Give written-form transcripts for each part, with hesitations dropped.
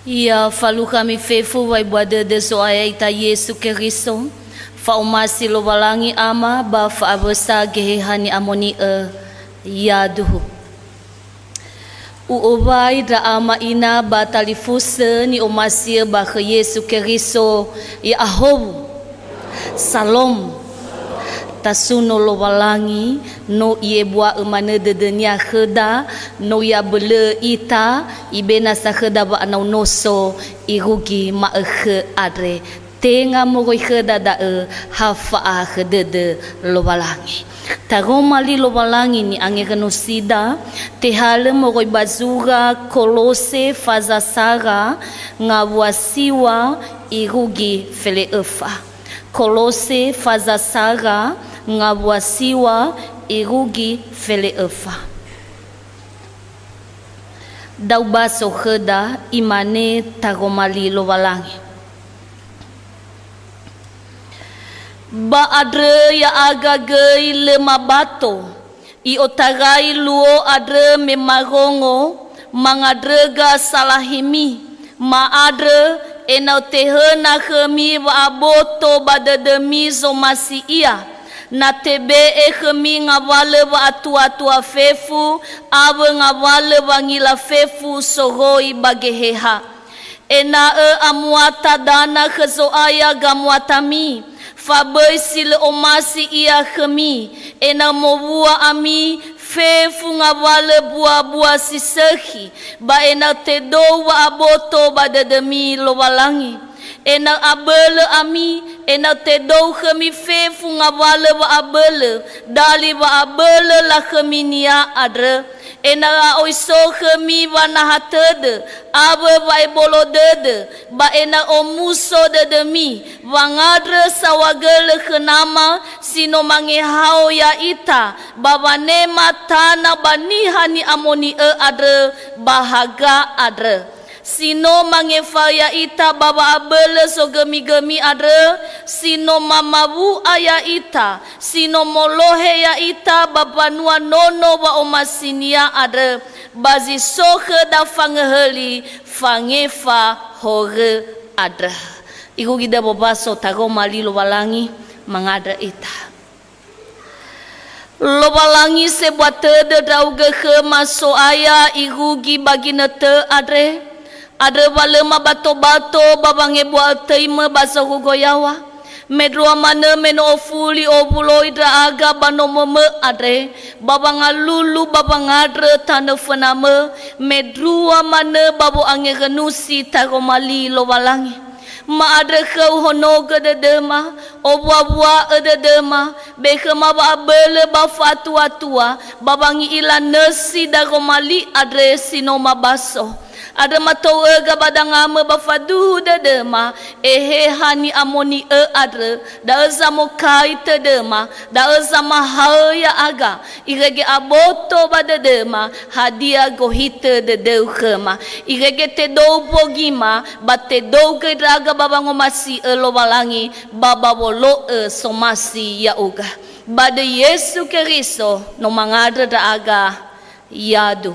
Ia falu kami fefu vai buada de soaya ita Yesu Keristo. Fa umasi lo walangi ama ba fa abesa gehehani amoni ya duhu. Uobai da ama ina ba talifuse ni umasi ba ke Yesu Keristo ya ahobu. Salom. Tasuno lo walangi no ie bua emana dedenya kheda no ya bele ita ibena sa kheda ba anau noso irugi ma khe adre tenga mogoi kheda da hafa khede lo walangi taromali lo walangi ni ange genosida te hale mogoi bazura kolose fazasara ngawasiwa irugi fele efa kolose fazasara ngawasiwa irugi fele efa dau baso kheda imane tagomali lo walangi ba adre ya agagei le mabato I otagai luo adre me magongo mangadrega salahimi ma adre enau tehena khemi wa aboto badademi zo masi ia na tebe khemi ngawale wa atua fefu awe ngawale wa ngila fefu sohoi bageheha ena amuata dana khezo aya gamwatami fabai sile omasi ia khemi ena mobua ami fefu ngawale buah sisehi ba ena tedo wa aboto badademi lo walangi ena abele ami ena tedo khemi fefu ngawale wa abele dali wa abele la khemi nia adre ena oiso khemi wa nahatede abe wa bolodede ba ena omuso dedemi wa ngadre sawagele khenama sino mangehao ya ita ba nema tana banihani amoni adre bahaga adre sino mangefaya ita baba abele so gemi adre sino mamawu aya ita sino molohe ya ita baba nua nono wa omasinia adre bazi sohe da fangeheli fangefa hore adre iku gida bobaso tagomali lo walangi mangadre ita lo walangi sebuat tede dauge ke maso aya irugi baginete adre ada balema bato babange buat teime basa hugoyawa medroa mana meno ofuli obulo idra aga banomome adre babanga lulu babangadre tane fename medroa mana babo ange genusi tagomali lo walangi ma adre kau hono gededema obwa ededema bekema ba abele ba fatua babangi ilan nesi dagomali adre sinoma baso ada matau ega badangame bafadu dedema hani amoni adre da zamo kai tedema da zama haya aga irege aboto badedema hadia gohite dedeu khema irege tedo bogima batedo kedraga babango masi lo walangi baba bolo somasi ya uga bade Yesu Keristo no mangadre da aga yadu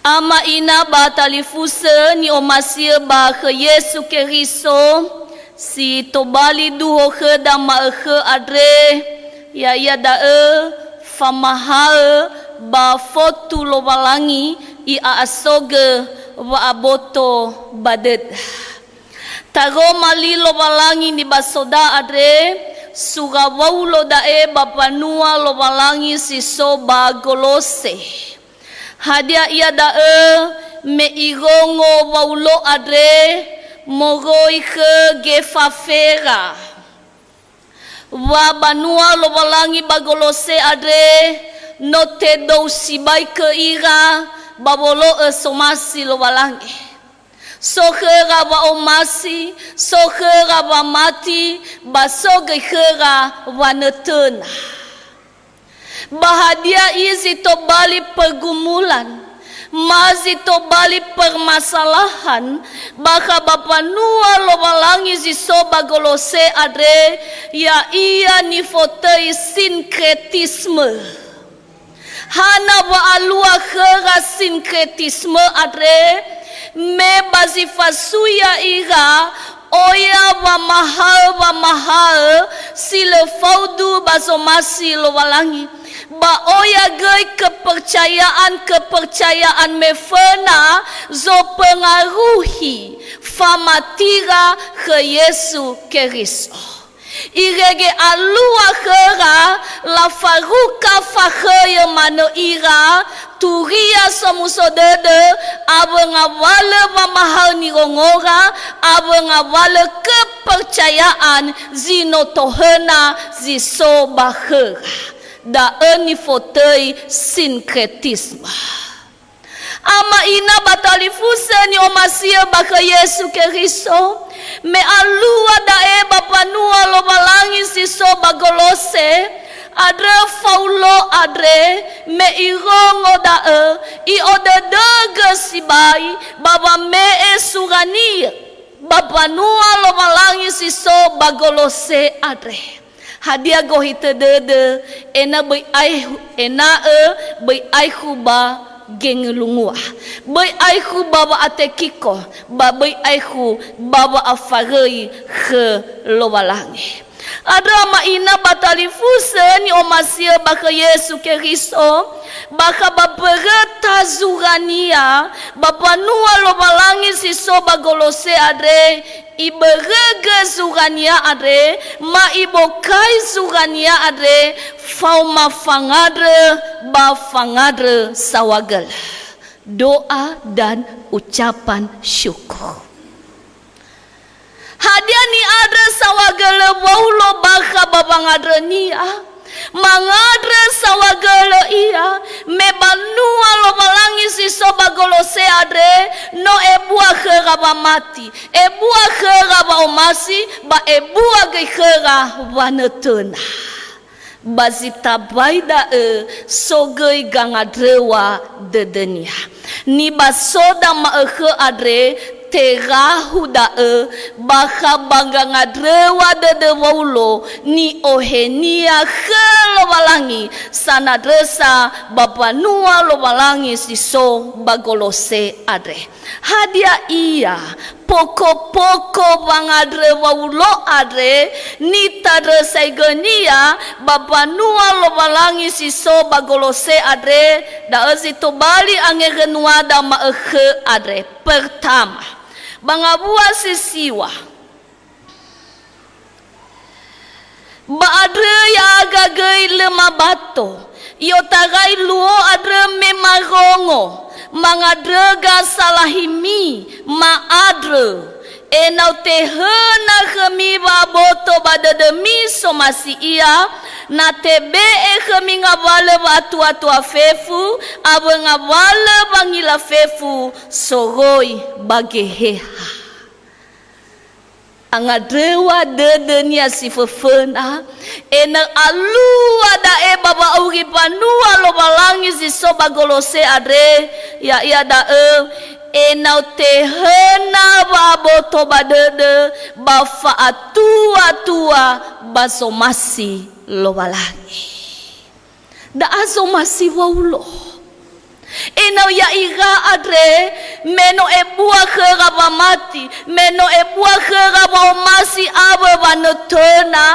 ama ina batalifuse ni omasia ba ke Yesu Keristo si tobali duho ke dama ke adre ya da famahal ba fotu lo walangi I asoge wa aboto badet tago mali lo walangi ni basoda adre surawaulo dae bapanua lo walangi si soba golose hadia ia da me igongo waulo adre mogoi ke gefafera wa banua lo walangi bagolose adre no te do sibai ke ira babolo somasi lo walangi sokhera wa omasi sokhera wa mati basoge khera wa netena bahagia izi to bali pergumulan mazi to bali permasalahan baka bapanua lo walangi ziso bagolose adre ya ia ni fotei sinkretisme hana ba alua khera sinkretisme adre me bazifasuya ira oya wa mahal sila faudu bazomasi lo walangi ba oya gay kepercayaan mefena zo pengaruhi famatira ke Yesu Kristo irege alua khera la faruka fakhaya mano ira turia somusodede abengawale mamahal ni rongora abengawale kepercayaan zino tohena ziso bakhera da eni fotei sinkretisme ama ina batali fuseni omasia baka Yesu Kristo me alua dae bapanua lo balangi siso bagolose adre faulo adre me irongo dae i odedege sibai baba me esugania bapanua lo balangi siso bagolose adre hadia gohite dede ena bai ai huba gengelungua bai aihu baba atekiko bai aihu baba afarei ke lowalangi ada maina batali fuseni omasia baka Yesu Kristo baka babereta zurania bapanua lowalangi siso bagolose adre iberege zurania adre ma ibokai zurania adre fauma fangadre ba fangadre sawagel doa dan ucapan syukur hadia ni adre sawagel waulo baka babangadre nia mangadre sawagele ia mebanua lo balangi siso bagolose adre no ebua khera ba mati ebua khera ba omasi ba ebua ge khera wanetena bazita baida sogei gangadrewa dedenia ni basoda ma adre terahu dae baka bangga ngadrewa dede waulo ni ohenia khelo balangi sana dresa bapanua lo balangi siso bagolose adre hadia ia poko-poko bangadre waulo adre ni tadresa igenia bapanua lo balangi siso bagolose adre da ezito bali angerenuada ma adre pertama bangabua sisiwa ba adre ya agagai lema bato yo tagai luo adre memarongo mangadrega salahimi ma adre enau tehena khemi baboto badademi somasi ia na tebe khemi ngawale batu afefu abengawale bangila fefu soroi bageheha angadrewa dedenia sifefena ena alua da baba augi panua lo balangi siso bagolose adre ya ia da enau tehena baboto badede bafa atua basomasi lo balangi da asomasi waulo enau ya ira adre meno ebua khera mati meno ebua khera omasi abe banotona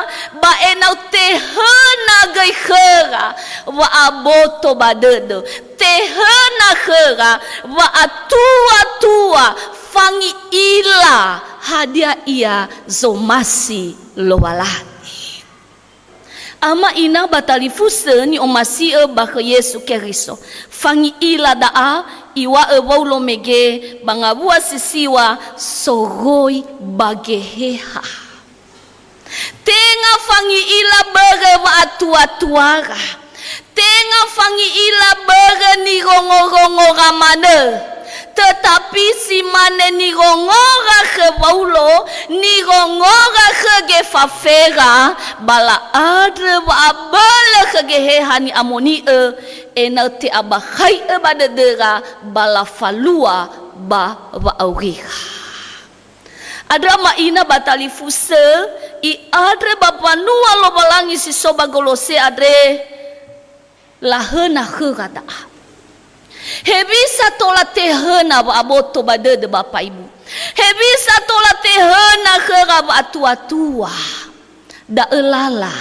ba enau tehena gai khera wa aboto badede tehena khera wa atua fangi ila hadia ia zomasi lowalangi ama ina batali fuseni omasi baka Yesu Kristo fangi ila daa iwa waulo mege bangabua sisiwa soroi bageheha tenga fangi ila bere wa atua-tuara tenga fangi ila bere ni rongo ramane tetapi si mane ni rongora ke waulo ni rongora ke gefafera bala adre wa abala ke gehehani amoni ena te abakai badedera bala falua ba wa auriha adra maina batali fuse i adre bapanua lo balangi si soba golose adre lahena herada. Hebisa tola tehena ba aboto badede Bapak Ibu. Hebisa tola tehena hera ba atua-tua. Da elala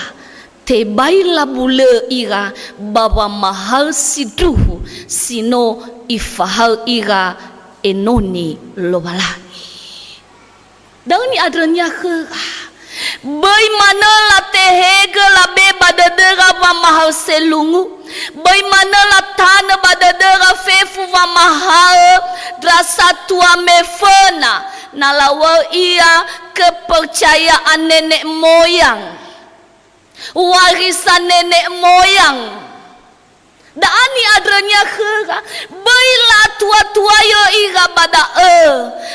te baila bule ira baba mahal siduhu sino ifahal ira enoni lobalangi. Dani adrenya hera. Bagaimana la tehega la be badadera va mahal selungu. Bagaimana la tana badadera fefu va mahal drasa tua mefena. Nalawa ia kepercayaan nenek moyang. Warisan nenek moyang. Daani adrenya hera. Baila tua-tua yo ira bada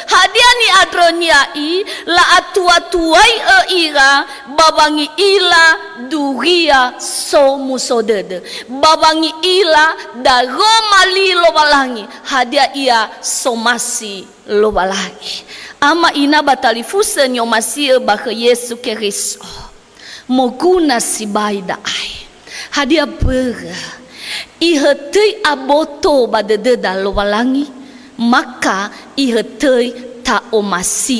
hadiani adronya i la atua-tuai ira babangi ila duria so musodede babangi ila da romali lobalangi hadia ia somasi lobalangi ama ina batalifusa nyomasi baka Yesu Kristo moguna sibaida ai hadia bera ihetei aboto badede da lobalangi maka ihetei ta omasi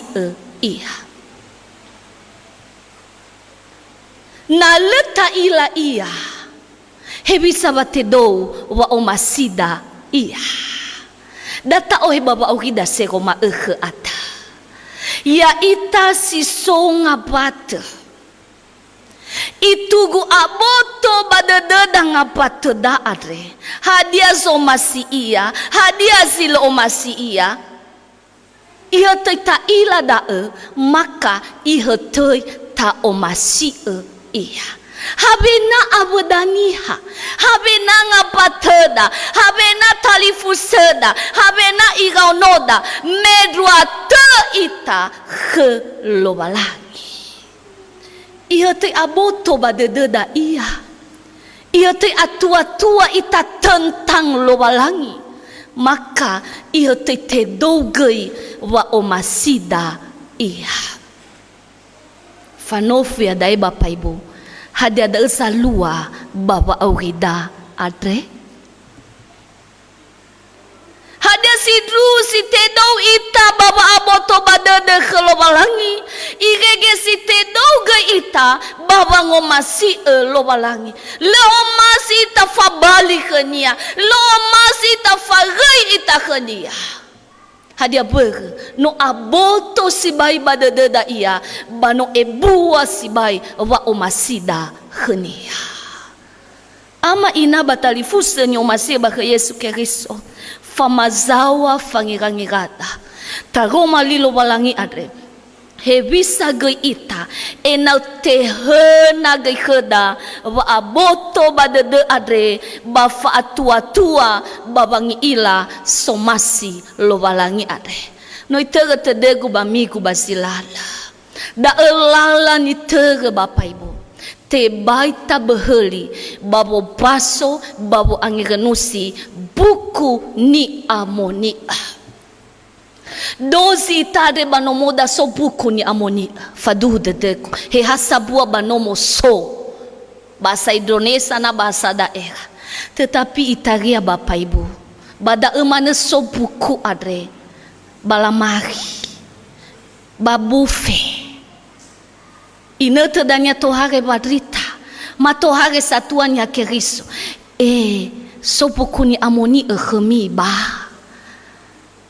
ia na leta ila ia hebisa batedo wa omasida ia data ohe baba ohida seroma ata ya ita si songa bata itugu aboto badadada ngapata da adre hadia somasi ia hadia silo omasi ia ihetei ta ila da maka ihetei ta omasi ia habena abudaniha habena ngapatada habena talifuseda habena igaunoda medwa te ita ke lobalangi ihetei aboto badadada ia ihetei atua-tua ita tentang lobalangi maka ihetei te dogei wa omasida ia fanofia dai Bapak Ibu hadia da salua baba aurida adre hadia sidru si tedou ita baba aboto badade lobalangi irege si tedou ge ita baba ngomasi lobalangi leomasi ita fabali kenia leomasi ita fagai ita kenia hadia ber no aboto sibai badade da ia bano ebua sibai wa omasida kenia ama ina batalifusa nyomasi baka Yesu Kristo famazawa fangirangirata taroma lilo walangi adre hebisa ge ita enau tehena ge kheda wa aboto badede adre bafa atua-tua babangi ila somasi lo walangi adre noi tege tedegu bamiku basilala da elala ni tege Bapak Ibu te baita beheli babo baso babo angirenusi buku ni amonia dozi tade banomoda so buku ni amonia fadu dedeku he hasabua banomo so bahasa Indonesia na bahasa daerah tetapi itaria Bapak Ibu bada emane so buku adre balamari babufe ina tedanya tohare badrita matohare satuan ya Kristo sopokuni amoni khemi ba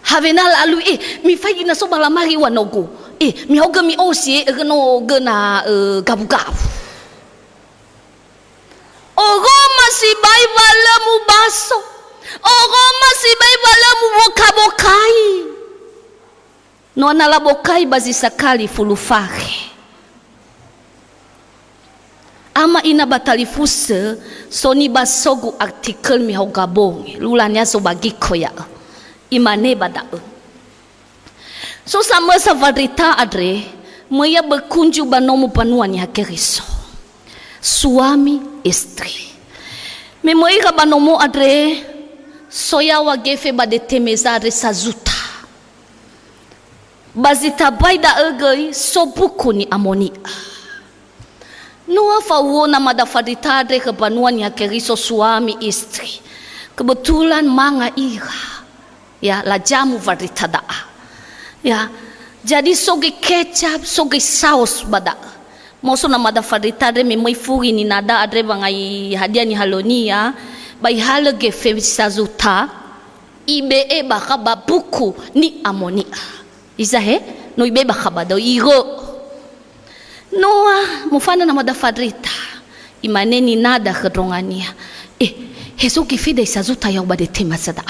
havena lalu mi fai na so balamari wanogo mi hoga mi osi no gena gabu-gabu ogoma si bai balamu baso ogoma si bai balamu bokabokai no analabokai bazisakali fulufare ama ina batalifusa soni basogu artikel mi hau gabong lulanya so bagi koya imane bada so sama savarita adre maya berkunjung banomu panuan ya Kristo suami istri memoi ka banomu adre soya wagefe badetemeza adre sazuta bazita baida egei so buku ni amonia Noa fauo na madafaditade kebanuan ya keriso suami istri. Kebetulan manga ira. Ya, lajamu varitada. Ya, jadi soge kecap, soge saus bada. Moso na madafaditade me mai furi ni nada adre bangai hadia ni halonia. Bai halage fevisazuta. Ibe baka babuku ni amonia. Isahe no ibe baka bado iro. Noa mufana na madafadrita imaneni nada kedrongania heso kifida isazuta yau bade tema sada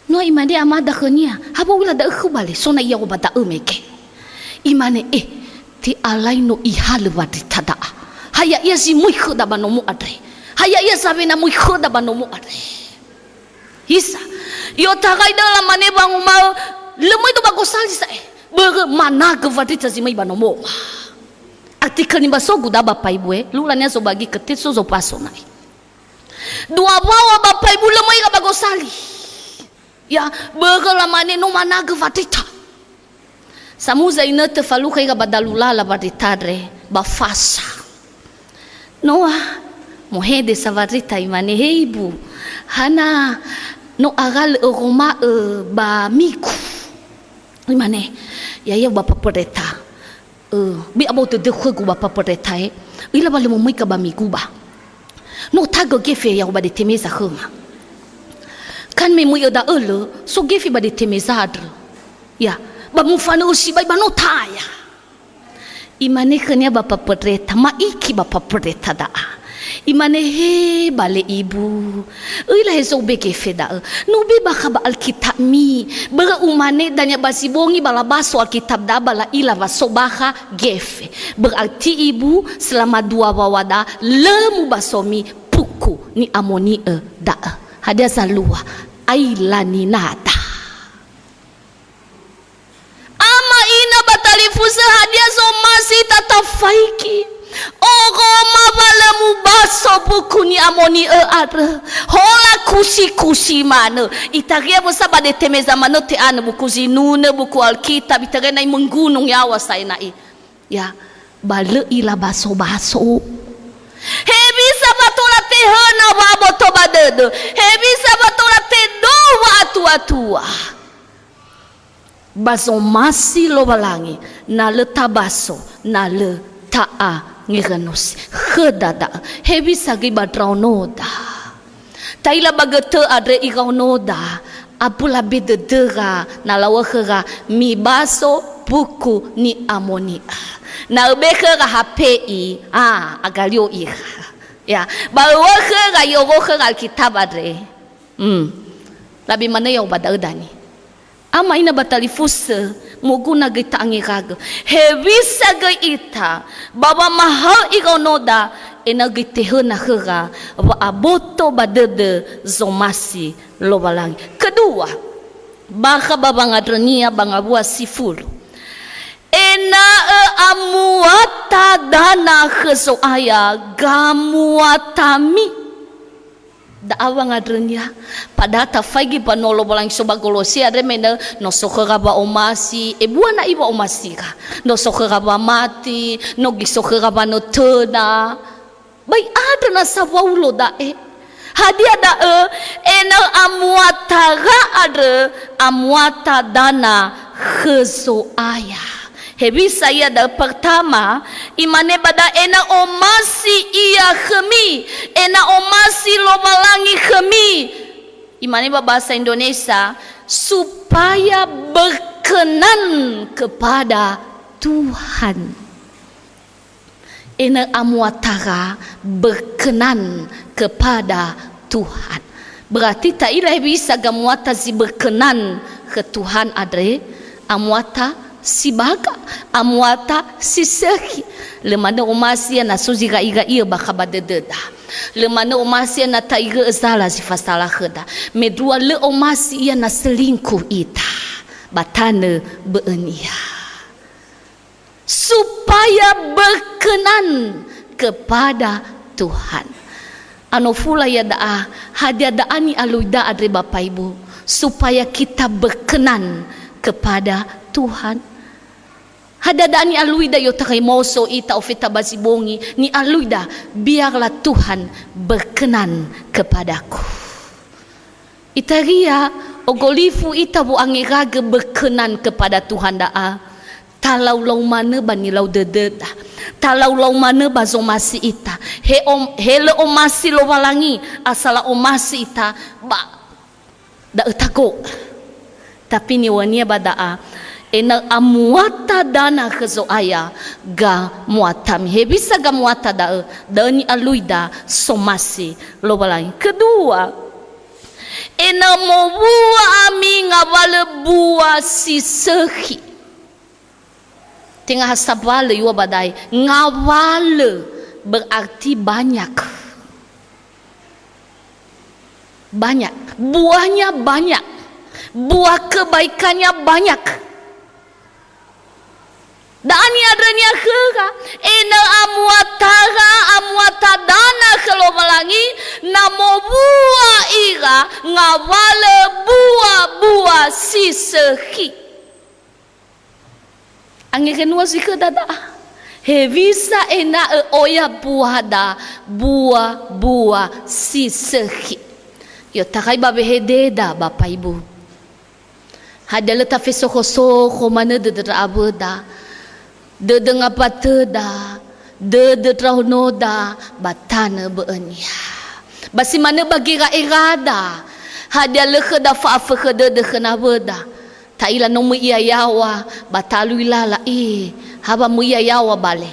Noa imane amada khania haba wila da khubale sona yau bada umeke imane ti alai no ihal wadita da haya ia si mui khoda banomu adre haya ia sabe na mui khoda banomu adre isa yo tagai dalam mane bangu mau lemoi to bagosal sa mana gevadita zimai banomo artikel ni baso guda bapai bue lulanya so bagi ketit so paso nai dua bawa bapai bule mai ga bagosali ya begelamane no mana gevadita samuza ina te falu kai ga badalula la baditadre bafasa noa mohede savadita imane heibu hana no agal roma ba miku imane ya bapa pereta bi abo te dekhu bapa pereta ila bale mo mai ka ba miguba no tago gefe ya ba de temeza khuma kan me mo da so gefe ba de temeza adr ya ba mu fana usi ba no taya imane kanya bapa pereta ma iki bapa pereta da imane he bale ibu ila heso beke feda no be baka ba alkitab mi bara umane danya basibongi bala baso alkitab da bala ila basobaka gefe berarti ibu selama 2 wawada lemu basomi puku ni amoni da hadia salua ailani nada ama ina batalifuza hadia so masih tatafaiki Ogoma balemu baso buku ni amoni adre hola kusi mana itagia bosa bade temeza mano te ana buku zinune buku alkitab itagia nai menggunung yawa sai nai ya bale ila baso hebi sabatola te hana babo to badedo hebi sabatola te do atua baso masi lo balangi na le tabaso na le taa ngiranus khedada hebi sagi badraunoda taila bagete adre igaunoda apula bededera na lawakera mi baso buku ni amonia na bekera HPI agalio ira ya bawakera yogokera alkitab adre labi mana yang badadani ama ina batalifusa muguna gita angiraga hebisa ga ita baba mahal igonoda ena gitehena hera wa aboto badede zomasi lobalang kedua baka baba ngadrenia bangabua sifulu ena amuata dana kheso aya gamuatami daawa ngadrenya pada tafagi panolo balang sobagolosi adre mena no sokhaba omasi buana iba omasi ka no sokhaba mati no gisokhaba no tena bai adna sawaulo da hadia da ena amuata ga adre amuata dana kheso aya hebi saya da pertama imane bada ena omasi iya khemi ena omasi lo malangi khemi imane bahasa Indonesia supaya berkenan kepada Tuhan ena amuatara berkenan kepada Tuhan berarti tak ilah bisa gamuata si berkenan ke Tuhan adre amuata si baga amuata si seki lemana umasia na suziga iga ia baka badededa lemana umasia na taiga zala si fasala kheda medua le umasia na selingkuh ita batana beenia supaya berkenan kepada Tuhan anofula ya daa hadia daani aluida adre bapak ibu supaya kita berkenan kepada Tuhan Hadada ni aluida yo moso ita ofita basibongi ni aluida, biarlah Tuhan berkenan kepadaku. Itaria ogolifu ita bu angiraga berkenan kepada Tuhan daa. Talau lau mana bani lau dededa. Talau lau mana bazo masi ita. Hele omasi lo walangi asala omasi ita ba da utako. Tapi ni wania badaa ena amuata dana kezoaya ga muatami hebisa ga muata da dani aluida somasi lo walangi. Kedua, ena mo bua ami ngawale bua sisehi. Tengah sabale yua badai ngawale berarti banyak. Banyak, buahnya banyak. Buah kebaikannya banyak. Dani adanya kera ena amuata dana kelomalangi namo buah ira ngawale buah sisehi. Angin kenua sih dada. Hevisa ena oya buah da buah sisehi. Yo takai babe hededa Bapak Ibu. Hadala ta fesoko mana dedera abeda. De ngapateda de traunoda batana beenya basi mana bagi ra irada hadia lekeda fa afekeda de kenabeda taila no mu iya yawa batalu ilala haba mu iya yawa bale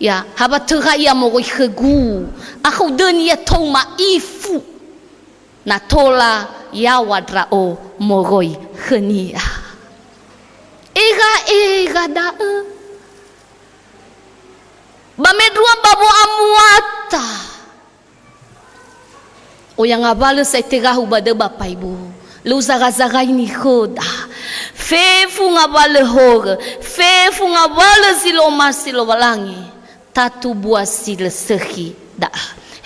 ya haba teraya mo khegu aku denia toma ifu na tola yawa drao moroi khania ega da Bamedua babu amuata. O yang abala sa itirahu bada Bapak Ibu. Lu zara-zara ini khoda. Fefu ngabala hora. Fefu ngabala silo walangi. Tatu buah sila sehi. Da.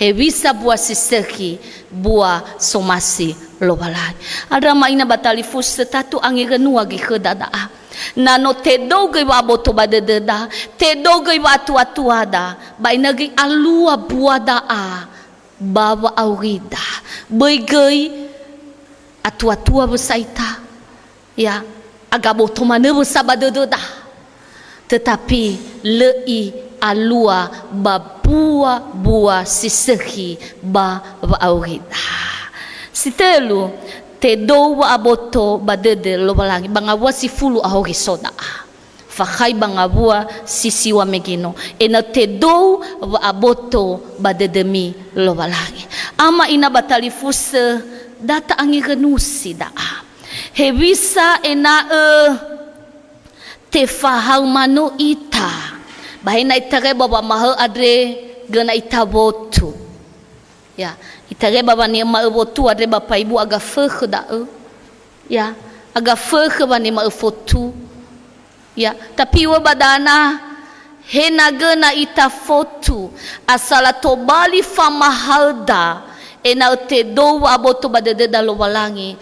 Hebisa buah si sehi. Buah somasi lo walangi. Ada maina batali fus tatu angiranua gi khoda da. Nano te dogai wa boto badededa te dogai wa atuada bai nagi alua buada bawa aurida begai atua besaita ya aga boto mana besabadededa tetapi lei alua buah sisehi ba aurida sitelu te do wa aboto badede lo balangi bangabua si fulu ahogi soda fakai bangabua sisi wa megino ena te do wa aboto badede mi lo balangi ama ina batali fuse data angirenusi da hebisa ena te fahau mano ita bahina itere baba maha adre gana ita botu ya itare baba ni ma botu adre Bapak Ibu aga fekh da ya aga fekh bani ma fotu ya tapi wa badana hena gana ita fotu asala tobali famahalda ena te do aboto badede dalo walangi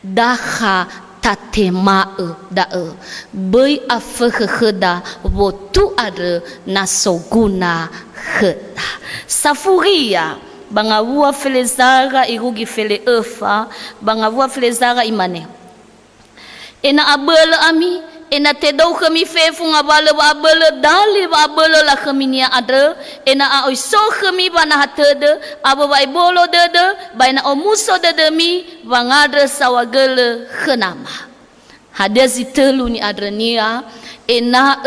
daha tatema da bei afekh kheda botu adre nasoguna kheda safuria bangavua felezara irugi fele efa bangavua felezara imane ena abel ami ena tedau kami fefu ngabale wa abel dali wa abel la khaminia ada ena a oiso khami bana hatede aba bai bolo dede baina omuso dede mi bangadre sawagele khenama hadezi telu ni adrenia ena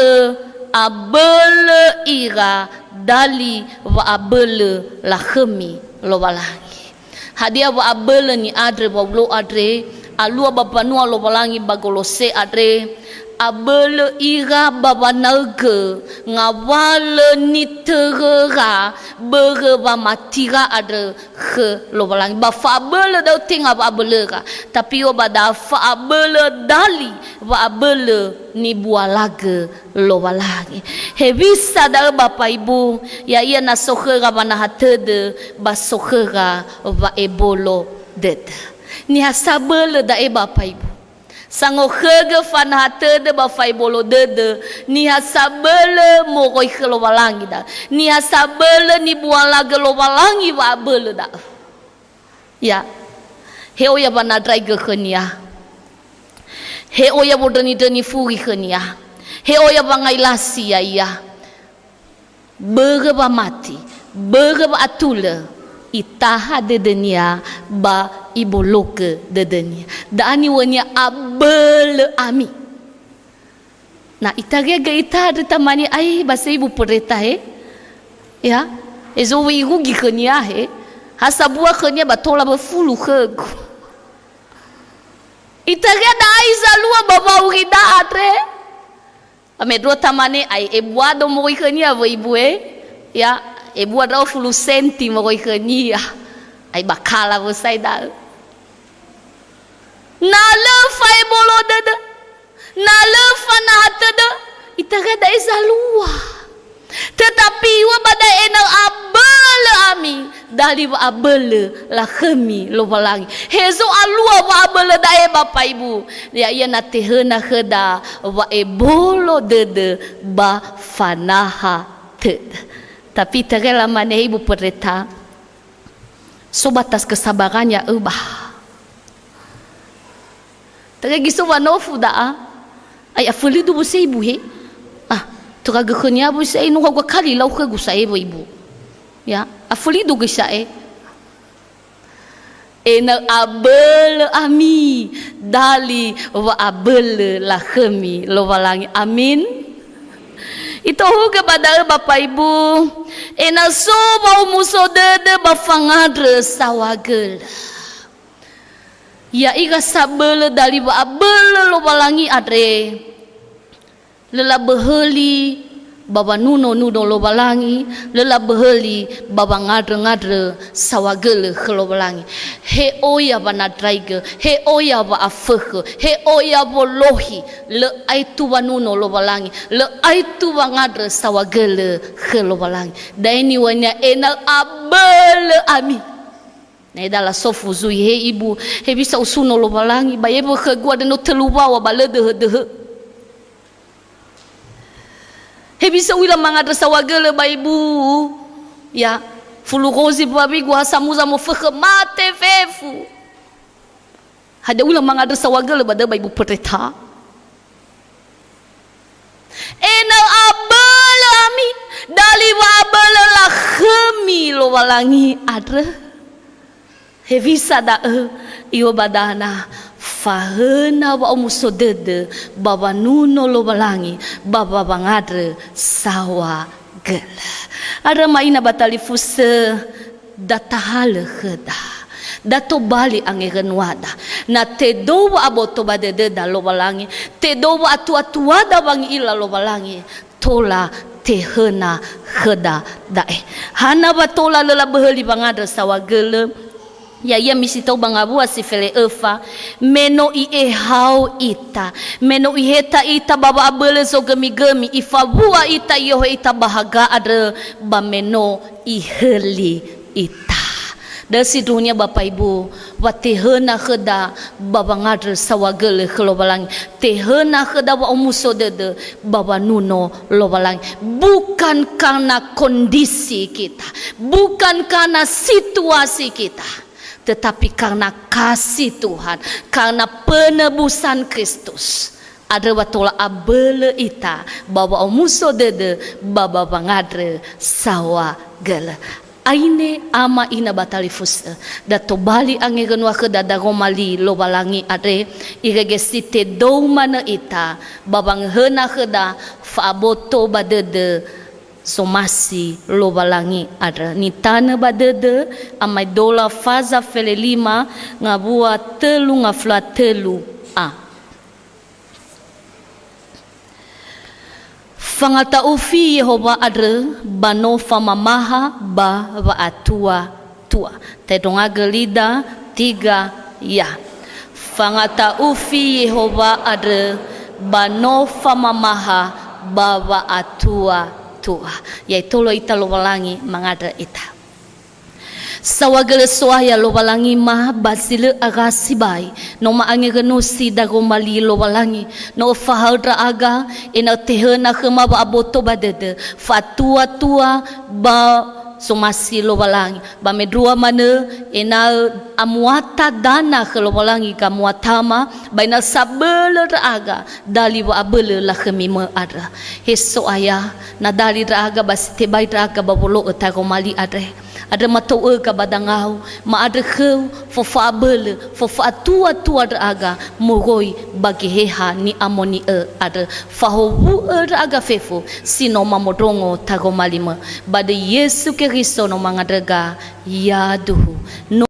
abel ira dali wa abele la khemi lo walangi hadia wa abele ni adre wa lo adre alua babanua lo walangi bagolose adre abele ira babanaga ngawale ni terera bereba matira adre ke lo walangi ba fa abele dau tinga ba abele tapi yo bada fa abele dali wa abele ni bualaga lo walangi hebisa da Bapak Ibu ya ia na sokhera bana hatede ba sokhera va ebolo det ni hasabele da Bapak Ibu Sango khege fanhate de ba fai bolo dede ni hasabele mogoi khelo walangi da ni hasabele ni buala gelo walangi wa bele da ya he oya bana drai ge khania he oya bodani deni furi khania he oya bangai lasi ya berba mati berba atule itaha de dunia ba iboloke de dunia dani wanya abel ami na itage ga ita de tamani ai basa ibu pereta ya ezo wi rugi khania hasabua khania batola ba fulu khego itage da ai zalua baba urida atre amedro tamani ai ebuado mo khania vo ibu ya ibu ada fulu senti mo koi khania ai bakala vo sai da na le fai bolo dada na le fana hatada itaga da izalua tetapi wa bada enal abel ami dari wa abel la khemi lo balangi hezo alua wa abel da e bapa ibu ya ia na tehena kheda wa e bolo dede ba fanaha ted. Tapi terela mana ibu pereta sobatas kesabarannya ubah teragi sobanofu da ay afuli du buse ibu teraga khnya bu sai no gwa kali lau kha gusai ibu ya afuli du gisa ena abel ami dali wa abel la khemi lo walangi amin. Ito huga badal Bapak Ibu ena so bau muso dede bafangadre sawagel ya iga sabele dari ba abel lo balangi adre lela beheli baba nuno lo balangi lela beheli baba ngadre sawagel khlo balangi he oya bana draiga he oya ba afekh he oya bolohi le aitu banuno lo balangi le aitu bangadre sawagel khlo balangi daini wanya enal abel ami na dala sofu zui he ibu he bisa usuno lo balangi ba yebo khagwa de no teluwa wa balede de he bisa wila mangadre sawagele ba ibu ya fulu rozi babi gua samuza mo fekhe mate fefu hada wila mangadre sawagele ba de ba ibu pereta enal abel ami dali wa abel la khemi lo walangi adre he bisa da iyo badana fahena wa musodede baba nuno lo balangi baba bangadre sawa gel ada maina batali fuse datahale kheda dato bali angeren wada na tedo wa aboto badede da lo balangi tedo wa atu wada bang ila lo balangi tola tehena kheda dae hana batola lela beheli bangadre sawa gel ya ia misi tau bangabua si fele efa meno I hau ita meno I heta ita baba abele so gemi ifa bua ita yohe ita bahaga ada ba meno I heli ita dasi dunia Bapak Ibu wa tehena kheda baba ngadre sawagele khlo balang tehena kheda wa umuso dede baba nuno lo balang bukan karena kondisi kita bukan karena situasi kita tetapi karena kasih Tuhan, karena penebusan Kristus. Ada watola abele ita, baba omuso dede, baba bangadre sawa gele. Aine ama ina batali fusa, dato bali angegen wa kedada romali lo balangi ade, iregesite dou mana ita, babang hena keda fa aboto badede. Somasi lo balangi ada ni tana badede amai dola faza fele 5 ngabua telu ngafla telu fangata ufi Yehova adre bano famamaha ba atua tua tedonga gelida 3 ya fangata ufi Yehova adre bano famamaha ba atua tua yaitu lo ita lo walangi mangadre ita Sawagala suaya lo walangi ma basile agasibai no maangi genusi dago mali lo walangi no fahadra aga ina tehena khema ba aboto badede fatua tua ba somasi lo walangi ba medrua mana ina amuata dana ke lo walangi kamuatama ba ina sabele aga dali wa abele la khemima adra heso aya na dali aga basi tebai aga ba bolo utago mali adre ada matoe ka badangau ma ada kheu fofa bele fofa tua aga moroi bagi heha ni amoni ada fahobu aga fefo sino mamodongo tago malima bade Yesu Kristo no mangadega ya duhu no